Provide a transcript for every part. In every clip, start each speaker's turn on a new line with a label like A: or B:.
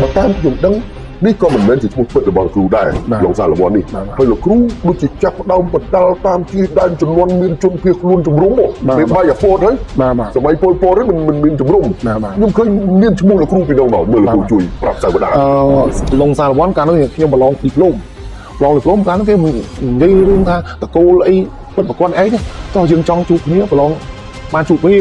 A: mà tam dùng đắngนี่ก็មិនមែនជាឈ្មោះពិតរបស់លោកគ្រូដែរលោកសារលវ័ននេះហើយលោកគ្រូដូចជាចាប់ផ្ដើមបដាល់តាមជាដែនចំនួនមានជនភៀសខ្លួនជំរុំមកពេលបាយអាពោតហើយសម័យពលពតហ្នឹងមិនមានជំរុំខ្ញុំឃើញមានឈ្មោះលោកគ្រូពីនោះមកមើលលោកគ្រូជួយប្រាប់សាវតា
B: លោកសារលវ័នកាលនោះខ្ញុំប្រឡងទីភ្លុំកាលនោះគេនិយាយរឿងថាតកូលអីពិតប្រកបអីតោះយើងចង់ជួបគ្នាប្រឡងបានជួបគ្នា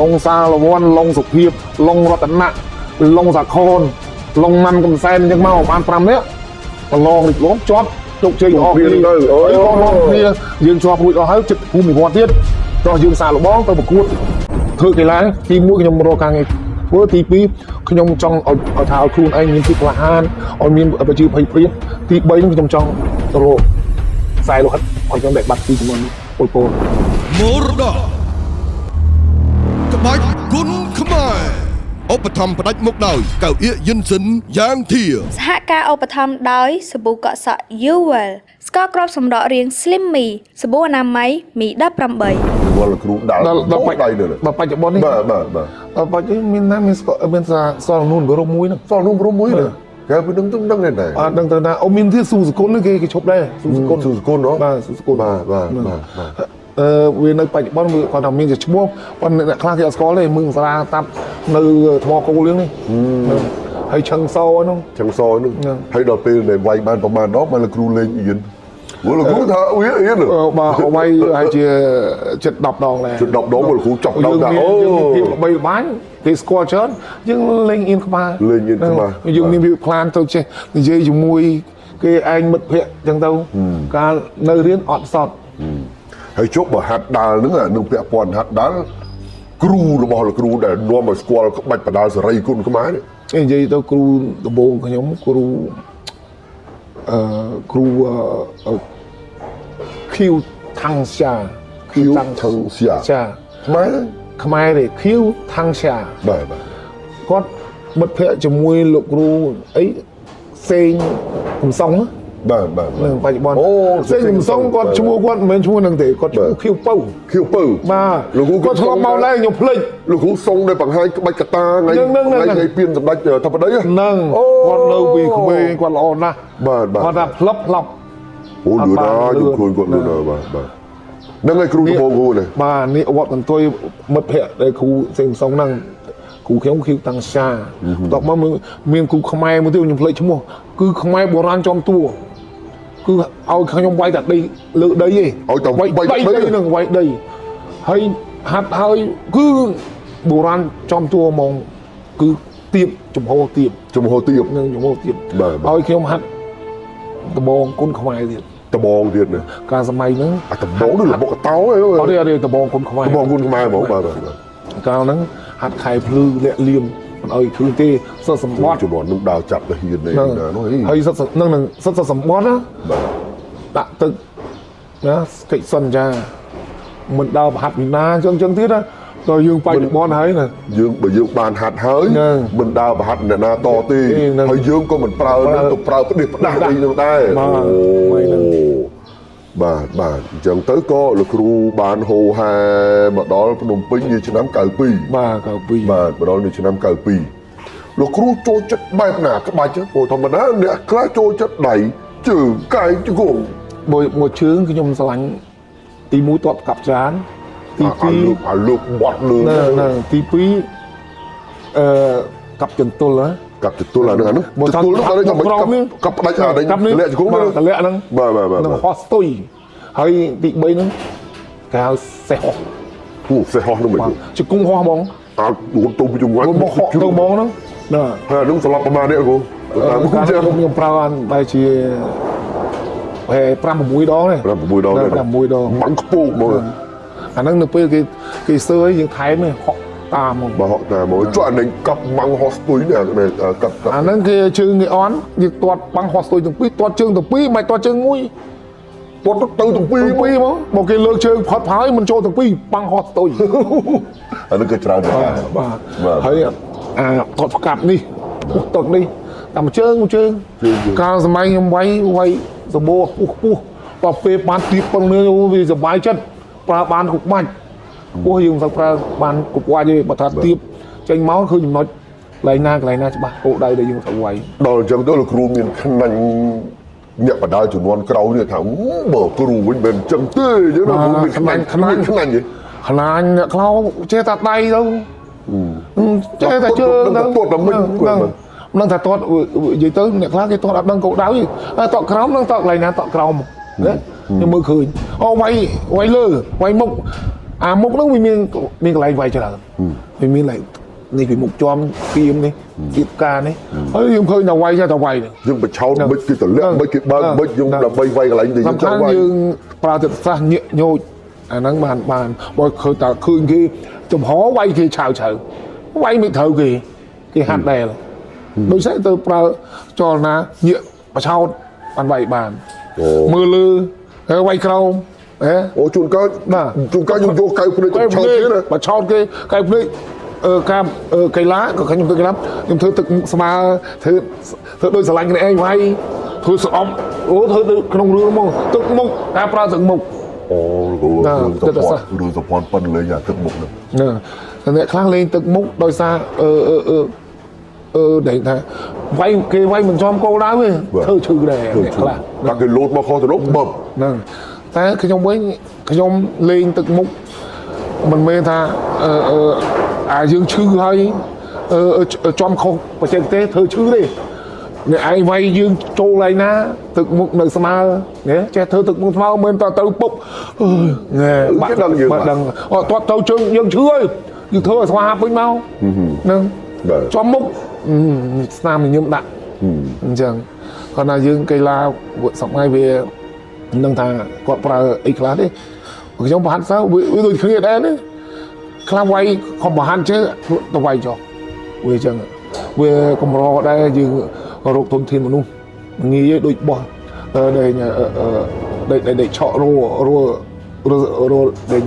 B: លោកសារលវ័នលោកសុភាពលោករតនៈលោកសាខនលងណាន់កំសែនចឹងមកបាន5នាក់ប្រឡងលោកជាប់ជោគជ័យអស់គ្នាទៅអើយបងគ្នាយើងជាប់រួចអស់ហើយចិត្តភូមិវត្តទៀតតោះយើងសាកល្បងទៅប្រកួតធ្វើកីឡាទី1ខ្ញុំរកការងារធ្វើទី2ខ្ញុំចង់ឲ្យថាឲ្យខ្លួនឯងមានភាពក្លាហានឲ្យមានប្រជាភ័យព្រាតទី3ខ្ញុំចង់ទៅរកខ្សែលោហិតឲ្យខ្ញុំได้បាត់ពីជំនាន់ពលពត
C: មរតកក្បាច់គុណខ្មែរឧបត្ថម្ភផ្ដាច់មុខដោយកៅអៀកយិនសិនយ៉ាងធា
D: សហការឧបត្ថម្ភដោយសាប៊ូកក់សក់ Uwell ស្ករគ្រាប់សម្រក់រាង Slim Me សាប៊ូអនាម័យ Me 18
A: វល់គ្រូដល់ដៃលើ
B: ដល់បច្ចុប្បន្ននេះ
A: បាទ
B: ដល់បច្ចុប្បន្នមានណាមានសរនូនក្រុមមួយហ្នឹង
A: សរនូនក្រុមមួយហ្នឹងគេពីដឹងទេ
B: អត់ដឹងទៅណាអូមានទៀតស៊ូសគុលនេះគេឈប់ដែរស៊ូសគុលបាទស៊ូសគុល
A: បាទ
B: វានៅបច្ចុប្បន្នវាគាត់ថាមានជាឈ្មោះប៉ុន្តែអ្នកខ្លះគេអត់ស្គាល់ទេមឹងសារាតាប់នៅថ្មគោលរឿងនេះហើយឆឹងសហ្នឹង
A: ហើយដល់ពេលដែលវាយបានប្រហែលដងបានលោកគ្រូលេងអៀនលោកគ្រូថាអៀន
B: បាទវាយហើយជាចិត្ត10ដងដែរ
A: ចិត្ត10ដងលោកគ្រូចប់ដល់ថា
B: អូភាពល្បីល្បាញគេស្គាល់ច្រើនយើងលេងអៀនក្បាលយើងមានវាផ្លានទៅចេះនិយាយជាមួយគេឯងមិត្តភ័ក្តិចឹងទៅកាលនៅរៀនអត់សត
A: ហើយជប់បើហាត់ដាល់ហ្នឹងនឹងពាក់ព័ន្ធហាត់ដាល់គ្រូរបស់លោកគ្រូដែលនាំឲ្យស្គាល់ក្បាច់បដាល់សេរីគុណខ្មែរនេះ
B: និយាយទៅគ្រូដំបូងខ្ញុំគ្រូឃីវថាំងសាខ្មែរទេឃីវថាំងសា
A: បាទ
B: គាត់មិត្តភ័ក្តិជាមួយលោកគ្រូអីសេងកំសុង
A: បាទ
B: នៅបច្ចុប្បន្នសេងកំសុងគាត់ឈ្មោះគាត់មិនមែនឈ្មោះហ្នឹងទេគាត់ឈ្មោះឃីវពៅបាទ
A: លោកគ្រូ
B: គាត់ឆ្លងមកឡើងខ្ញុំភ្លេច
A: លោកគ្រូសុងដែលបង្ហាញក្បាច់កតាថ្ងៃពៀនសម្ដេចធិបតី
B: ហ្នឹងគាត់នៅពីក្មេងគាត់ល្អណាស់គាត់ថាផ្លប់
A: អូលឿនណាស់ខ្ញុំឃើញគាត់លឿនណាស់បាទហ្នឹងហើយគ្រូដំបូងគ្រូនេះ
B: បាទនេះអវត្តកន្ទុយមិត្តភ័ក្តិដែលគ្រូសេងកំសុងហ្នឹងគ្រូខ្ញុំឃីវតាំងសាតបមកមានគ្រូខ្មែរមួយទៀតខ្ញុំភ្លេចឈ្មោះគឺខ្មែរបុរាណចំតួគឺឲ្យខ្ញុំវាយតែដីលើដីឯង
A: ឲ្យតែវាយដី
B: នឹងវាយដីហើយហាត់ហើយគឺបុរាណចំតួហ្មងគឺទៀបចំហទៀបនឹងចំហទៀបឲ្យខ្ញុំហាត់ដបងគុណខ្មែរទៀត
A: ដបងទៀតណា
B: កាលសម័យហ្នឹង
A: ដបងនោះរបកតោអ
B: ីអត់ទេដបងគុណខ្មែរ
A: ហ្មងបាទ
B: កាលហ្នឹងហាត់ខែភ្លឺលាក់លៀមមិនឲ្យឃើញទេសិទ្ធសម្បត្តិ
A: ជំនាន់នឹងដើរចាប់ទៅហ៊ាននេះណានោះ
B: ហើយសិទ្ធនឹងសិទ្ធសម្បត្តិណាដាក់ទឹកណាកិច្ចសន្យាមិនដើរប្រហាត់វិណាអញ្ចឹងទៀតណាដល់យើងបច្ចុប្បន្នហើយណា
A: បើយើងបានហាត់ហើយមិនដើរប្រហាត់អ្នកណាតទេហើយយើងក៏មិនប្រើនឹងទៅប្រើផ្ដេសផ្ដាស់អីនឹងដែរបាទអញ្ចឹងទៅក៏លោកគ្រូបានហូហែមកដល់ភ្នំពេញនាឆ្នាំ92
B: បាទ
A: មកដល់នាឆ្នាំ92លោកគ្រូចូលចិត្តបែបណាក្បាច់ព្រោះធម្មតាអ្នកខ្លះចូលចិត្តដៃជើងកាយជង្គង់
B: មួយជើងខ្ញុំស្រឡាញ់ទី1ទាត់កាប់ចានទី
A: 2លើកបាត់លើ
B: ទី2កាប់ចន្ទុលណា
A: កាប់ចន្ទុលអាហ្នឹងចន្ទុលនោះគាត់ថាកាប់ផ្ដាច់អានេះលាក់ជង្គង់
B: លាក់ហ្នឹងនឹងហោះស្ទុយហើយទី3ហ្នឹងគេហៅសេះហោះ
A: សេះហោះនោះមិន
B: ជង្គង់ហោះហ្មង
A: អើដួលទៅពីជង្គង់
B: មកហោះទៅហ្មងហ្នឹង
A: ហើយហ្នឹងស្លាប់ប្រហែលនេះគ្រូ
B: ខ្ញុំប្រើបានបែរជា5-6ដងទេ
A: 5-6ដងបាំងខ្ពស់ហ្មង
B: អាហ្នឹងនៅពេលគេសើយើងថែមហក់តាមហ្មង
A: ហក់តាមមកចុះអានេះកាប់បាំងហោះស្ទុយនេះកាប់
B: អាហ្នឹងគេជើងគេអន់យើងទាត់បាំងហោះស្ទុយទាំងពីរទាត់ជើងទាំងពីរមិនទាត់ជើងមួយទាត់ទៅទាំងពីរមកគេលើកជើងផាត់ផាយមិនចូលទាំងពីរបាំងហោះស្ទុយ
A: អាហ្នឹងគឺច្រើន
B: បាទហើយអាទាត់ផ្កាប់នេះទឹកនេះតាមជើងកាលសម័យខ្ញុំវាយសម្បូរខ្ពស់បើពេលបានទៀបប៉ុណ្ណឹងវាសុបាយចិត្តប្រើបានគ្រប់បាច់ពោះយើងមិនសូវប្រើបានគ្រប់បាច់ទេបើថាទៀបចេញមកឃើញចំណុច lại naច្បាស់គោលដៅដែលយើងត្រូវវាយ
A: ដល់អញ្ចឹងទៅលោកគ្រូមានខ្នាញ់អ្នកបដាជំនាន់ក្រោយនេះថាបើគ្រូវិញមិនអញ្ចឹងទេអញ្ចឹងណាគ្រូមានខ្នាញ់ទេ
B: ខ្លាញ់អ្នកខ្លៅចេះតែដៃទៅចេះតែជើងទៅនឹងថាតតនិយាយទៅអ្នកខ្លះគេតតអត់ដឹងគោលដៅទេតតក្រោមនឹងតតកន្លែងណាតតក្រោមណាខ្ញុំមើលឃើញអូវាយលើវាយមុខអាមុខហ្នឹងវាមានកន្លែងវាយច្រើនវាមានកន្លែងនេះពីមុខជាប់គៀមនេះទៀតការនេះហើយខ្ញុំឃើញតែវាយតែវាយ
A: យើងបិឆោតមិនគេទម្លាក់មិនគេបើកមិនយើងដើម្បីវាយកន្លែងដែលយើងចង់វាយ
B: យើងប្រើទឹកសាសញាក់ញោចអាហ្នឹងបានបើឃើញតែឃើញគេចំហវាយគេឆៅវាយមិនត្រូវគេហាត់ដែរដូចស្អីទៅប្រើចលនាញាក់បឆោតបានមើលលើហើយវាយក្រោម
A: អូជួនកាលយើងយកកៅភ្នែកទៅឆោតគេណា
B: បឆោតគេកៅភ្នែកកាមកីឡាក៏ខ្ញុំធ្វើកីឡាខ្ញុំធ្វើទឹកស្មើធ្វើដូចស្រឡាញ់គ្នាឯងវាយធ្វើស្អប់អូធ្វើទៅក្នុងរឿងមកទឹកមុខការប្រើទឹកមុខ
A: អូរឿងសពន់ប៉ិនលេងអាទឹកមុខហ្នឹង
B: អ្នកខ្លះលេងទឹកមុខដោយសារដែលថាវាយមិនចំគោលដៅទេធ្វើឈឺដែរអ្នកខ្លះ
A: តែគេលោតមកខុសទៅនោះបឹប
B: ហ្នឹងតែខ្ញុំវិញខ្ញុំលេងទឹកមុខមិនមែនថាអាយើងឈឺហើយចំខុសបច្ចេកទេសធ្វើឈឺទេអ្នកឯងវាយយើងចូលឡើងណាទឹកមុខនៅស្មើចេះធ្វើទឹកមុខស្មើមិនតទៅពុកបាត់ដឹងអត់ទៅជើងយើងឈឺហើយយើងធ្វើឲ្យស្វាហាប់វិញមកហ្នឹងចំមុខស្នាមញញឹមដាក់អញ្ចឹងគាត់ថាយើងកីឡាសម័យវានឹងថាគាត់ប្រើអីខ្លះទេខ្ញុំប្រហែលសើវាដូចគ្នាដែរណាខ្លះវាយខំប្រហែលចេះទៅវាយចុះវាអញ្ចឹងវាកម្រដែរយើងរកទុនធានមនុស្សងាយដូចបោះដែលឆក់រដែល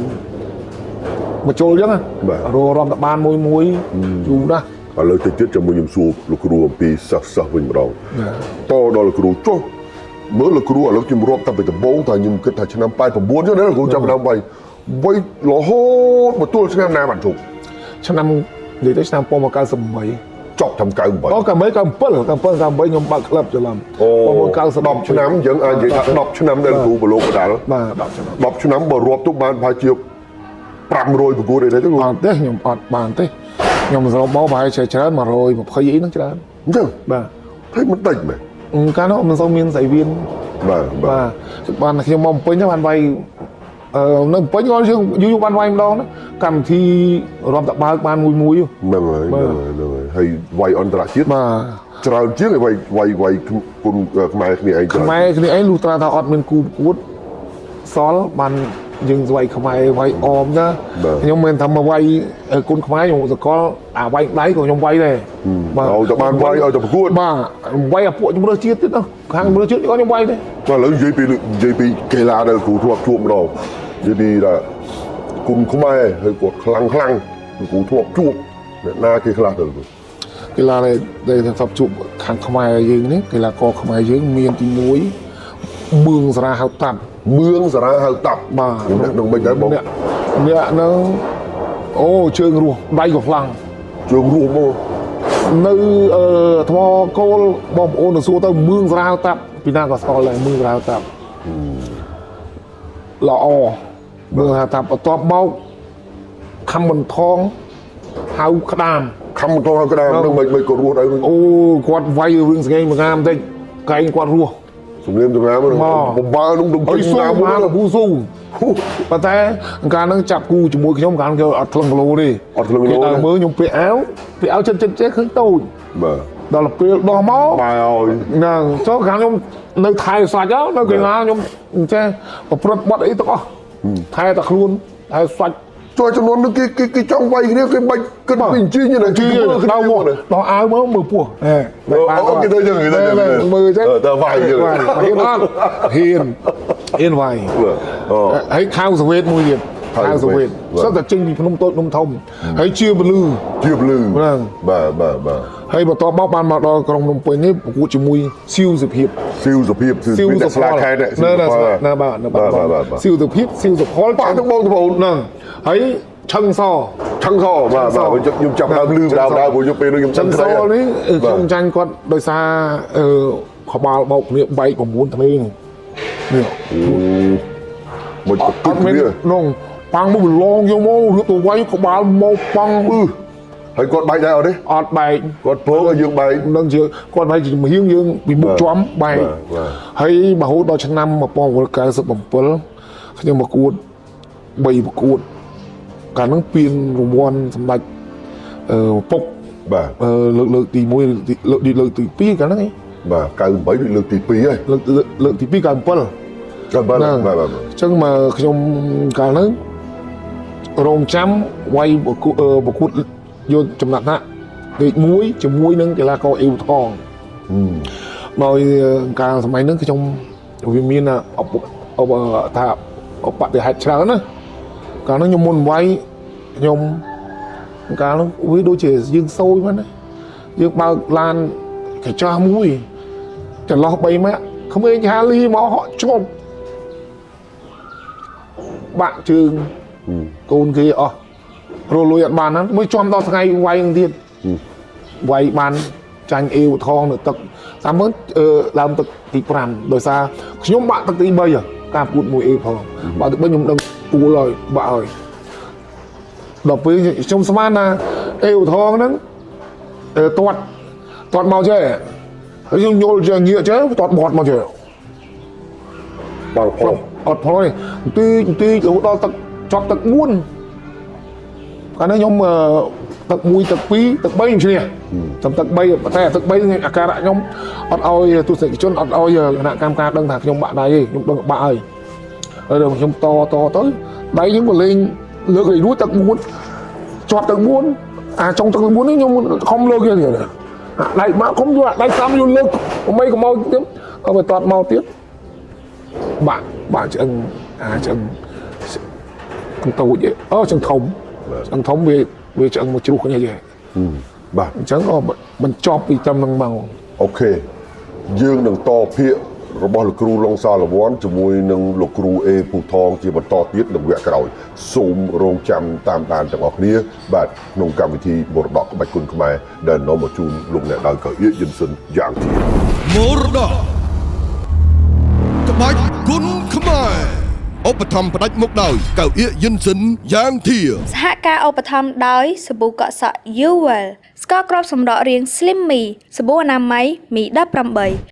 B: មកចូលអញ្ចឹងរំតបានមួយយូរណាស់
A: ឥឡូវទៅទៀតចាំខ្ញុំសួរលោកគ្រូអំពីសិស្សវិញម្ដងតដល់លោកគ្រូចុះមើលលោកគ្រូឥឡូវខ្ញុំរាប់តាំងពីដំបូងតែខ្ញុំគិតថាឆ្នាំ89ចឹងណាលោកគ្រូចាប់ដើមវាយរហូតមកទល់ឆ្នាំណាបានជប់
B: ឆ្នាំនិយាយទៅឆ្នាំ1998
A: ចប់ឆ្នាំ98
B: អូ97ខ្ញុំបើកក្លឹបច្រឡំ
A: 10ឆ្នាំអញ្ចឹងអាចនិយាយថា10ឆ្នាំដែលលោកគ្រូប្រឡូកបដាល់
B: បាទ
A: 10ឆ្នាំបើរាប់ទុកបានប្រហែលជា500ប្រកួតអីទេគ្រូ
B: អត់ទេខ្ញុំអត់បានទេខ្ញុំសរុបមកប្រហែលជាច្រើន120អីហ្នឹងច្រើន
A: អញ្ចឹង
B: បាទ
A: ថៃមិនតិចមែន
B: កាលនោះមិនសូវមានស្រីវៀន
A: បាទ
B: បានខ្ញុំមកពេញបានវាយនៅពេញគាត់យូរបានវាយម្ដងកម្មវិធីរាប់តបើកបានមួយ
A: ហ្នឹងហើយវាយអន្តរជាតិ
B: បាទ
A: ច្រើនជាងវាយគុណខ្មែរគ្នាឯង
B: លុះត្រាថាអត់មានគូប្រកួតសល់បានយើងវាយខ្មែរវាយអមណាខ្ញុំមិនថាមកវាយគុណខ្មែរខ្ញុំសកលអាវាយដៃក៏ខ្ញុំវាយដែរ
A: បាទឲ្យតែបានវាយឲ្យតែប្រកួត
B: បាទវាយអាពួកជំរឿជាតិទៀតណាខាងជំរឿជាតិក៏ខ្ញុំវាយដែរ
A: បាទឥឡូវនិយាយពីកីឡាដែលគ្រូធ្លាប់ជួបម្ដងនិយាយពីថាគុណខ្មែរហើយគាត់ខ្លាំងគ្រូធ្លាប់ជួបអ្នកណាគេខ្លះទៅ
B: កីឡាដែលធ្លាប់ជួបខាងខ្មែរយើងនេះកីឡាករខ្មែរយើងមានទី1មឿងសារាហៅតាប់
A: មឿងសារាហៅតាប់
B: បាទ
A: អ្នកនឹងមិនដែរបង
B: អ្នកនឹងអូជើងរស់ដៃក៏ខ្លាំង
A: ជើងរស់មក
B: នៅថ្មគោលបងប្អូនទៅសួរទៅមឿងសារាហៅតាប់ពីណាក៏ស្គាល់ដែរមឿងសារាហៅតាប់ល្អមឿងសារាហៅតាប់បន្ទាប់មកខំបន្ថងហៅក្តាម
A: ខំបន្ថងហៅក្តាមនឹងមិនក៏រស់ដែរ
B: អូគាត់វាយរឿងស្ងេងមួយងាមបន្តិចកែងគាត់រស់
A: សំលៀមសម្រាប់បំបើនោះដុំពេញ
B: ណាមួយប៊ូស៊ូប៉ុន្តែកាលហ្នឹងចាប់គូជាមួយខ្ញុំកាលគេអត់ថ្លឹងគីឡូទេ
A: អត់ថ្លឹងគីឡូ
B: ទេមើលខ្ញុំពាក់អាវចិត្តចេះឃើញតូច
A: បាទ
B: ដល់ពេលដោះមក
A: បាយឲ្យ
B: ហ្នឹងចូលកាលខ្ញុំនៅថៃសាច់នៅកីឡាខ្ញុំចេះប្រព្រឹត្តបត់អីទាំងអស់ថែតែខ្លួនថែសាច់
A: ចូលចំនួននឹងគេចង់វាយគ្នាគេបាច់គិតពីអញ្ជើញណា
B: គេដល់មកដោះអាវមកមើលពោះ
A: អូគេទៅចឹង
B: មើលចឹង
A: ទៅវាយយើង
B: ហ៊ានអត់ហ៊ានវាយហើយខៅសវេតមួយទៀតខៅសវេតសិតតែចេញពីភ្នំតូចភ្នំធំហើយជាពលឺ
A: ហ្នឹងបាទ
B: ហើយបន្ទាប់មកបានមកដល់ក្រុងភ្នំពេញនេះប្រកួតជាមួយស៊ីវសុភាព
A: តែស្លាខេត្ត
B: ណាបាទស៊ីវសុភាពស៊ីវសុផល
A: បាទទាំងបងប្អូន
B: ហ្នឹងហើយ ឆឹងស
A: ឆឹងសបាទខ្ញុំចាប់ដើមលឺដើមព្រោះខ្ញុំពេលនោះខ្ញុំ
B: ឆឹងសនេះខ្ញុំចាញ់គាត់ដោយសារក្បាលបោកគ្នាបែក9ថ្ងៃនេះ
A: មួយទឹក
B: អត់មាន
A: គ្នា
B: នោះប៉ាំងមកឡងយកមករៀបទៅវាយក្បាលមកប៉ាំង
A: ហើយគាត់បែកដែរអត់ទេ
B: អត់បែក
A: គាត់ព្រោះឲ្យយើងបែក
B: នឹងជាគាត់បែកជំហៀងយើងពីមុខជាប់បែកហើយរហូតដល់ឆ្នាំ1997ខ្ញុំប្រកួត3ប្រកួតកាលហ្នឹងពានរង្វាន់សម្ដេចពុក
A: បាទ
B: លើកទី1លើកទី2កាលហ្នឹងឯង
A: បាទ98លើកទី2ហើយ
B: លើកទី2 97
A: បាទបាទ
B: អញ្ចឹងមកខ្ញុំកាលហ្នឹងរងចាំវាយប្រកួតយកចំណាត់ថ្នាក់លេខ1ជាមួយនឹងកីឡាករអ៊ីវថងមកកាលសម័យហ្នឹងខ្ញុំវាមានថាបដិហេតុច្រើនណាកាលហ្នឹងខ្ញុំមុនវាយខ្ញុំកាលហ្នឹងវាដូចជាយើងសោយហ្នឹងណាយើងបើកឡានកញ្ចោះមួយចន្លោះ3ម៉ាក់ក្មេងហាលីមកហក់ជប់បាក់ជើងកូនគេអស់រលួយអត់បានហ្នឹងមួយចំដល់ថ្ងៃវាយនឹងទៀតវាយបានចាញ់អ៊ីវថងនៅទឹកតាមមើលឡើងទឹកទី5ដោយសារខ្ញុំបាក់ទឹកទី3ការប្រកួតមួយអ៊ីវផងបាក់ទឹក3ខ្ញុំដឹងអ៊ូលហើយបាក់ហើយដល់ពេលខ្ញុំស្មានថាអ៊ីវថងហ្នឹងទាត់មកចេះហើយខ្ញុំយល់ចេះងាកចេះទាត់បត់មកចេះ
A: បងផង
B: អត់ផងទេទីរហូតដល់ទឹកចប់ទឹក4កាលនេះខ្ញុំទឹក1ទឹក2ទឹក3ខ្ញុំឈ្នះតាមទឹក3តែទឹក3អាការៈខ្ញុំអត់ឲ្យទស្សនិកជនអត់ឲ្យគណៈកម្មការដឹងថាខ្ញុំបាក់ដៃទេខ្ញុំដឹងបាក់ហើយដល់ខ្ញុំតទៅដៃខ្ញុំក៏លេងលើករួចទឹក4ជាប់ទឹក4អាចុងទឹក4នេះខ្ញុំខំលើកទៀតដៃបាក់ខំយកដៃស្ដាំយកលើកមិនក៏មកទៀតក៏ទៅតតមកទៀតបាក់ឆ្អឹងឆ្អឹងតូចឆ្អឹងធំឆ្អឹងធំវាឆ្អឹងមកជ្រុះគ្នាទេ
A: បាទ
B: អញ្ចឹងក៏បញ្ចប់ពីត្រឹមហ្នឹងមក
A: អូខេយើងនឹងតភាគរបស់លោកគ្រូឡុងសាលវ័នជាមួយនឹងលោកគ្រូអេពូថងជាបន្តទៀតនៅវគ្គក្រោយសូមរងចាំតាមដានទាំងអស់គ្នាបាទក្នុងកម្មវិធីមរតកក្បាច់គុណខ្មែរដែលនាំមកជូនលោកអ្នកដើរកៅអៀកយិនស៊ិនយ៉ាងធៀប
C: មរតកក្បាច់គុណខ្មែរឧបត្ថម្ភផ្ដាច់មុខដោយកៅអៀកយិនស៊ិនយ៉ាងធៀប
D: សហការឧបត្ថម្ភដោយសាប៊ូកក់សក់ Uwell ស្ករគ្រាប់សម្រក់រាង Slim Me សាប៊ូអនាម័យ Mi 18